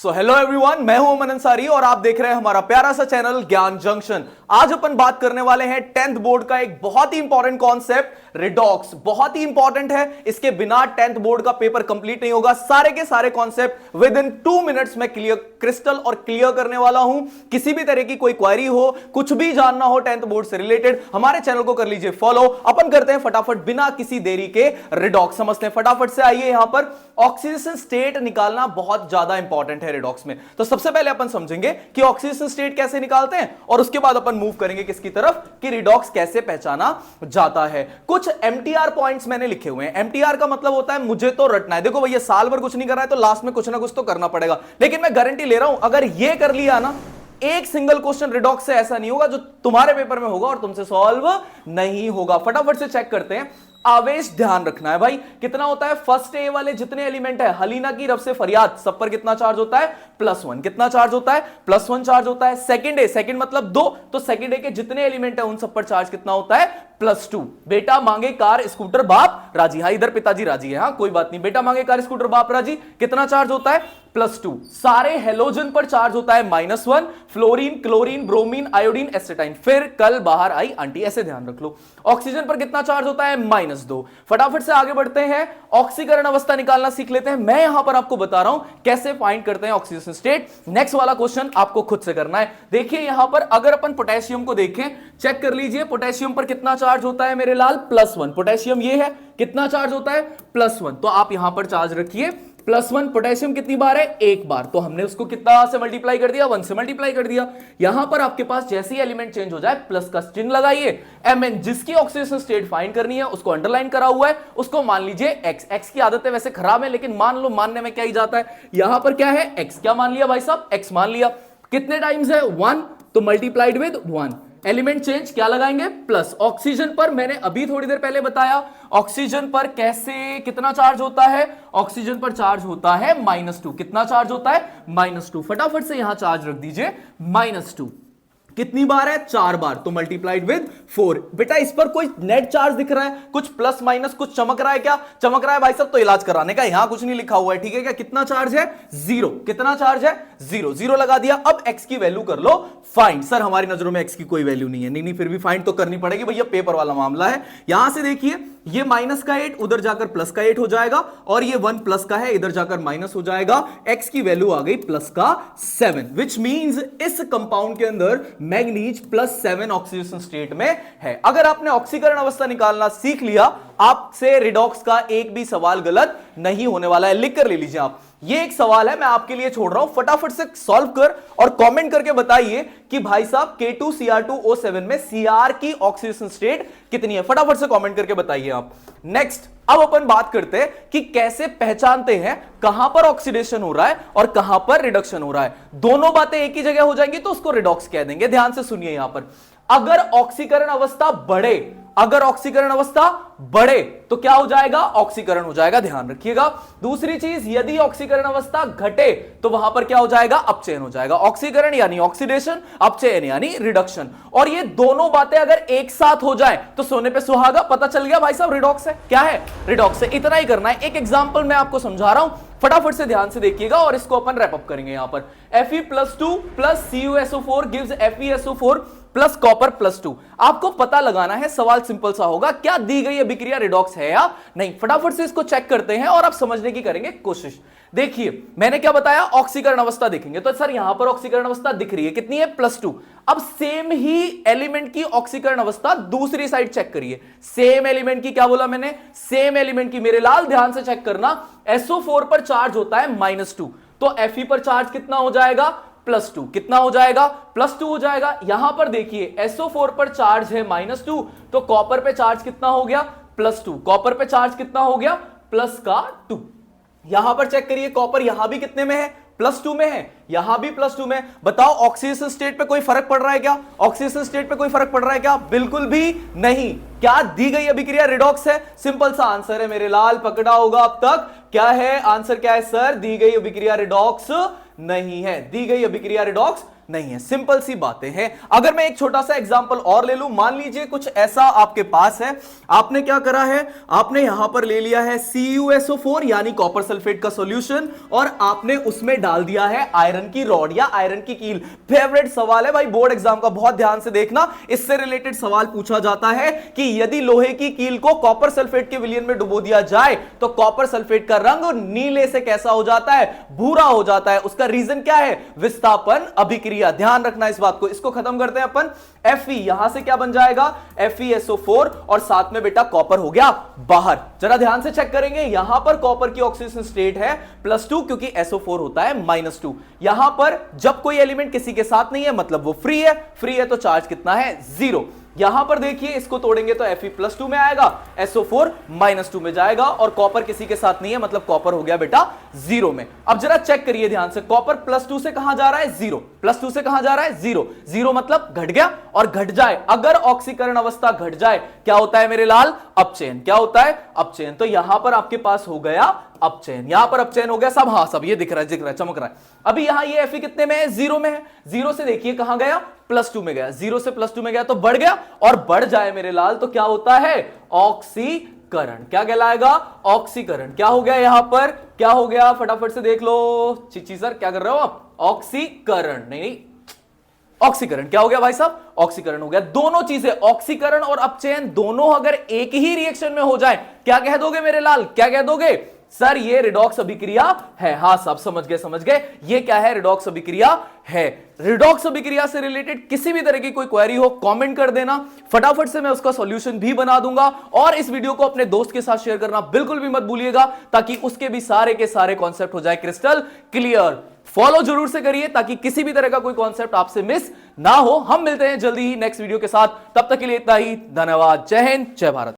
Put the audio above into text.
So hello everyone, मैं हूं अमन अंसारी और आप देख रहे हैं हमारा प्यारा सा चैनल ज्ञान जंक्शन। आज अपन बात करने वाले हैं 10th बोर्ड का एक बहुत ही इंपॉर्टेंट कॉन्सेप्ट रिडॉक्स। बहुत ही इंपॉर्टेंट है, इसके बिना 10th बोर्ड का पेपर कंप्लीट नहीं होगा। सारे के सारे कॉन्सेप्ट विद इन 2 मिनट्स में क्रिस्टल और क्लियर करने वाला हूं। किसी भी तरह की कोई क्वेरी हो, कुछ भी जानना हो 10th बोर्ड से रिलेटेड, हमारे चैनल को कर लीजिए फॉलो। अपन करते हैं फटाफट बिना किसी देरी के रिडॉक्स समझते हैं। फटाफट से आइए, यहां पर ऑक्सीडेशन स्टेट निकालना बहुत ज्यादा इंपॉर्टेंट है रिडॉक्स में। तो सबसे पहले अपन समझेंगे कि ऑक्सीडेशन स्टेट कैसे निकालते हैं और उसके बाद अपन मूव करेंगे किसकी तरफ कि रिडॉक्स कैसे पहचाना जाता है। कुछ एमटीआर पॉइंट्स मैंने लिखे हुए हैं। एमटीआर का मतलब होता है मुझे तो रटना है। देखो भैया, साल भर कुछ नहीं कर रहा है तो लास्ट में कुछ ना कुछ तो करना पड़ेगा, लेकिन मैं गारंटी ले रहा हूं अगर ये कर लिया ना, एक सिंगल क्वेश्चन रिडॉक्स से ऐसा नहीं होगा जो तुम्हारे पेपर में होगा और तुमसे सॉल्व नहीं होगा। फटाफट से चेक करते हैं। आवेश ध्यान रखना है भाई, कितना होता है फर्स्ट ए वाले जितने एलिमेंट है, हलीना की रब से फरियाद, सब पर कितना चार्ज होता है +1। कितना चार्ज होता है +1 चार्ज होता है। सेकंड ए, सेकंड मतलब 2, तो सेकंड ए के जितने एलिमेंट है उन सब पर चार्ज कितना होता है +2। बेटा मांगे कार स्कूटर बाप राजी। हाँ, इधर पिताजी राजी है, हाँ कोई बात नहीं। बेटा मांगे कार स्कूटर बाप राजी, कितना चार्ज होता है +2। सारे हेलोजन पर चार्ज होता है -1, फ्लोरीन, क्लोरीन, ब्रोमीन, आयोडीन, एसिटाइन। फिर कल बाहर आई आंटी, ऐसे ध्यान रख लो। ऑक्सीजन पर कितना चार्ज होता है -2। फटाफट से आगे बढ़ते हैं, ऑक्सीकरण अवस्था निकालना सीख लेते हैं। मैं यहां पर आपको बता रहा हूं कैसे फाइंड करते हैं ऑक्सीडेशन स्टेट। नेक्स्ट वाला क्वेश्चन आपको खुद से करना है। देखिए यहां पर अगर अपन पोटेशियम को देखें, चेक कर लीजिए पोटेशियम पर कितना चार्ज होता है मेरे लाल +1। पोटेशियम ये है, कितना चार्ज होता है +1। तो आप यहां पर चार्ज रखिए +1। पोटेशियम कितनी बार है, एक बार, तो हमने उसको कितना से मल्टीप्लाई कर दिया, 1 से मल्टीप्लाई कर दिया। यहां पर आपके पास जैसे ही एलिमेंट चेंज हो जाए प्लस का चिन्ह लगाइए। Mn, जिसकी ऑक्सीडेशन स्टेट फाइंड करनी है उसको अंडरलाइन करा हुआ है, उसको मान लीजिए x। x की आदतें वैसे खराब है लेकिन मान लो, मानने में क्या ही जाता है। यहां पर क्या है x, क्या मान लिया भाई साहब, x मान लिया। कितने टाइम्स है 1, तो मल्टीप्लाइड विद 1। एलिमेंट चेंज क्या लगाएंगे प्लस। ऑक्सीजन पर मैंने अभी थोड़ी देर पहले बताया ऑक्सीजन पर कैसे कितना चार्ज होता है। ऑक्सीजन पर चार्ज होता है -2। कितना चार्ज होता है -2। फटाफट से यहां चार्ज रख दीजिए -2। कितनी बार है, 4 बार, तो मल्टीप्लाइड विद 4। बेटा इस पर कोई नेट चार्ज दिख रहा है, कुछ प्लस माइनस कुछ चमक रहा है, क्या चमक रहा है भाई साहब, तो इलाज कराने का। यहां कुछ नहीं लिखा हुआ है, ठीक है क्या। कितना चार्ज है 0। कितना चार्ज है 0। 0 लगा दिया। अब x की वैल्यू कर लो फाइंड। सर हमारी नजरों में x की कोई वैल्यू नहीं है। नहीं फिर भी फाइंड तो करनी पड़ेगी भैया, पेपर वाला मामला है। यहां से देखिए ये -8 उधर जाकर +8 हो जाएगा और ये 1 प्लस का है, इधर जाकर माइनस हो जाएगा। x की वैल्यू आ गई +7, विच मींस इस कंपाउंड के अंदर मैग्नीज +7 ऑक्सीडेशन स्टेट में है। अगर आपने ऑक्सीकरण अवस्था निकालना सीख लिया, आपसे रिडॉक्स का एक भी सवाल गलत नहीं होने वाला है। लिख कर ले लीजिए आप। ये एक सवाल है मैं आपके लिए छोड़ रहा हूं, फटाफट से सॉल्व कर और कमेंट करके बताइए कि भाई साहब K2Cr2O7 में Cr की ऑक्सीडेशन स्टेट कितनी है। फटाफट से कमेंट करके बताइए आप। नेक्स्ट, अब अपन बात करते हैं कि कैसे पहचानते हैं कहां पर ऑक्सीडेशन हो रहा है और कहां पर रिडक्शन हो रहा है। दोनों बातें एक ही जगह हो जाएंगी तो उसको रिडॉक्स कह देंगे। ध्यान से सुनिए, यहां पर अगर ऑक्सीकरण अवस्था बढ़े, अगर ऑक्सीकरण अवस्था बढ़े तो क्या हो जाएगा, ऑक्सीकरण हो जाएगा। ध्यान रखिएगा। दूसरी चीज, यदि ऑक्सीकरण अवस्था घटे तो वहां पर क्या हो जाएगा, अपचयन हो जाएगा। ऑक्सीकरण यानी ऑक्सीडेशन, अपचयन यानी रिडक्शन। और ये दोनों बातें अगर एक साथ हो जाए तो सोने पे सुहागा, पता चल गया भाई साहब रिडॉक्स है। क्या है, रिडॉक्स है। इतना ही करना है। एक एग्जांपल मैं आपको समझा रहा हूं, फटाफट से ध्यान से देखिएगा और इसको अपन रैप अप करेंगे। यहां पर Fe+2 + CuSO4 gives FeSO4 plus copper +2। आपको पता लगाना है, सवाल सिंपल सा होगा, क्या दी गई अभिक्रिया रिडॉक्स है या नहीं। फटाफट से इसको चेक करते हैं और आप समझने की करेंगे कोशिश। देखिए मैंने क्या बताया, ऑक्सीकरण अवस्था देखेंगे तो सर यहां पर ऑक्सीकरण अवस्था दिख रही है, कितनी है +2। अब सेम ही एलिमेंट की ऑक्सीकरण अवस्था दूसरी साइड चेक करिए। सेम एलिमेंट की, क्या बोला मैंने, सेम एलिमेंट की। मेरे लाल ध्यान से चेक करना, SO4 पर चार्ज होता है -2, तो Fe पर चार्ज कितना हो जाएगा +2। कितना हो जाएगा +2 हो जाएगा। यहां पर देखिए SO4 पर चार्ज है -2, तो कॉपर पे चार्ज कितना हो गया +2। कॉपर पे चार्ज कितना हो गया +2। यहां पर चेक करिए, कॉपर यहां भी कितने में है, +2 में है, यहां भी +2 में। बताओ ऑक्सीडेशन स्टेट पे कोई फर्क पड़ रहा है क्या, ऑक्सीडेशन स्टेट पे कोई फर्क पड़ रहा है क्या, बिल्कुल भी नहीं। क्या दी गई अभिक्रिया रिडॉक्स है, सिंपल सा आंसर है मेरे लाल, पकड़ा होगा अब तक। क्या है आंसर, क्या है सर, दी गई अभिक्रिया रिडॉक्स नहीं है। दी गई अभिक्रिया रिडॉक्स नहीं है। सिंपल सी बातें हैं। अगर मैं एक छोटा सा एग्जांपल और ले लूं, मान लीजिए कुछ ऐसा आपके पास है, आपने क्या करा है, आपने यहां पर ले लिया है CuSO4 यानी कॉपर सल्फेट का सॉल्यूशन, और आपने उसमें डाल दिया है आयरन की रॉड या आयरन की कील। फेवरेट सवाल है भाई बोर्ड एग्जाम का, बहुत ध्यान से देखना, इससे रिलेटेड सवाल पूछा जाता है कि यदि लोहे की कील को कॉपर सल्फेट के विलयन में डुबो दिया जाए तो कॉपर सल्फेट का रंग नीले से कैसा हो जाता है, भूरा हो जाता है। उसका रीजन क्या है, विस्थापन अभिक्रिया। ध्यान रखना इस बात को। इसको खत्म करते हैं अपन, Fe यहां से क्या बन जाएगा, FeSO4, और साथ में बेटा कॉपर हो गया बाहर। जरा ध्यान से चेक करेंगे, यहां पर कॉपर की ऑक्सीडेशन स्टेट है +2 क्योंकि SO4 होता है -2। यहां पर जब कोई एलिमेंट किसी के साथ नहीं है मतलब वो फ्री है, फ्री है तो चार्ज कितना है, 0। यहां पर देखिए इसको तोड़ेंगे तो Fe +2 में आएगा, SO4 -2 में जाएगा, और कॉपर किसी के साथ नहीं है मतलब कॉपर हो गया बेटा 0 में। अब जरा चेक करिए ध्यान से, कॉपर +2 से कहां जा रहा है, 0, +2 से कहां जा रहा है, 0, 0 मतलब घट गया, और घट जाए, अगर ऑक्सीकरण अवस्था घट जाए क्या होता है मेरे लाल, अपचयन। क्या होता है, अपचयन। तो यहां पर आपके पास हो गया अपचयन, यहां पर अपचयन हो गया सब, हाँ सब ये दिख रहा है, चमक रहा है। अभी यहां ये Fe कितने में है, 0 में है, 0 से देखिए कहां गया, +2 में गया, 0 से +2 में गया तो बढ़ गया, और बढ़ जाए मेरे लाल तो क्या होता है, ऑक्सीकरण। क्या कहलाएगा, ऑक्सीकरण। क्या हो गया यहां पर, क्या हो गया, फटाफट से देख लो, चिची सर क्या कर रहे हो आप, ऑक्सीकरण, नहीं ऑक्सीकरण। क्या हो गया भाई साहब, ऑक्सीकरण हो गया। दोनों चीजें, ऑक्सीकरण और अपचयन दोनों अगर एक ही रिएक्शन में हो जाए, क्या कह दोगे मेरे लाल, क्या कह दोगे, सर ये रिडॉक्स अभिक्रिया है। हाँ सब समझ गए, समझ गए, ये क्या है, रिडॉक्स अभिक्रिया है। रिडॉक्स अभिक्रिया से रिलेटेड किसी भी तरह की कोई क्वेरी हो कमेंट कर देना, फटाफट से मैं उसका सॉल्यूशन भी बना दूंगा। और इस वीडियो को अपने दोस्त के साथ शेयर करना बिल्कुल भी मत भूलिएगा, ताकि उसके भी सारे के सारे कॉन्सेप्ट हो जाए क्रिस्टल क्लियर। फॉलो जरूर से करिए ताकि किसी भी तरह का कोई कॉन्सेप्ट आपसे मिस ना हो। हम मिलते हैं जल्दी ही नेक्स्ट वीडियो के साथ, तब तक के लिए इतना ही, धन्यवाद, जय हिंद, जय भारत।